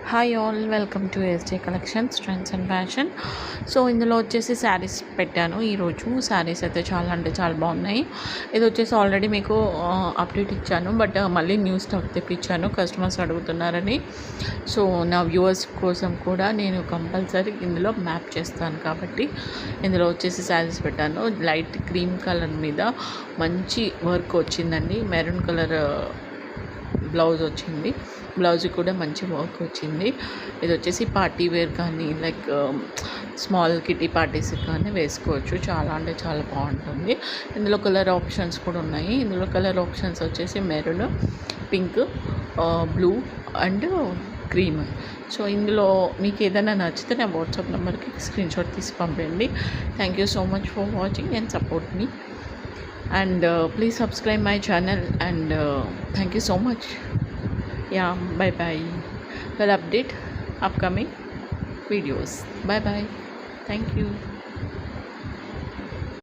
Hi all, welcome to SJ collections trends and fashion. So ఇందులో వచ్చేసి శారీస్ పెట్టాను ఈరోజు. శారీస్ అయితే చాలా అంటే చాలా బాగున్నాయి. ఇది వచ్చేసి ఆల్రెడీ మీకు అప్డేట్ ఇచ్చాను, బట్ మళ్ళీ న్యూ స్టాక్ తెప్పించాను, కస్టమర్స్ అడుగుతున్నారని. సో నా వ్యూవర్స్ కోసం కూడా నేను కంపల్సరీ ఇందులో మ్యాప్ చేస్తాను కాబట్టి ఇందులో వచ్చేసి శారీస్ పెట్టాను. లైట్ క్రీమ్ కలర్ మీద మంచి వర్క్ వచ్చిందండి. మెరూన్ కలర్ బ్లౌజ్ వచ్చింది. బ్లౌజ్ కూడా మంచి వర్క్ వచ్చింది. ఇది వచ్చేసి పార్టీ వేర్ కానీ లైక్ స్మాల్ కిటీ పార్టీస్కి కానీ వేసుకోవచ్చు. చాలా అంటే చాలా బాగుంటుంది. ఇందులో కలర్ ఆప్షన్స్ కూడా ఉన్నాయి. ఇందులో కలర్ ఆప్షన్స్ వచ్చేసి maroon, pink, blue and cream. So ఇందులో మీకు ఏదైనా నచ్చితే నా వాట్సాప్ నెంబర్కి స్క్రీన్ షాట్ తీసి పంపండి. Thank you so much for watching and support me. And please subscribe my channel, and thank you so much. Yeah, bye bye. We'll update upcoming videos. Bye bye. Thank you.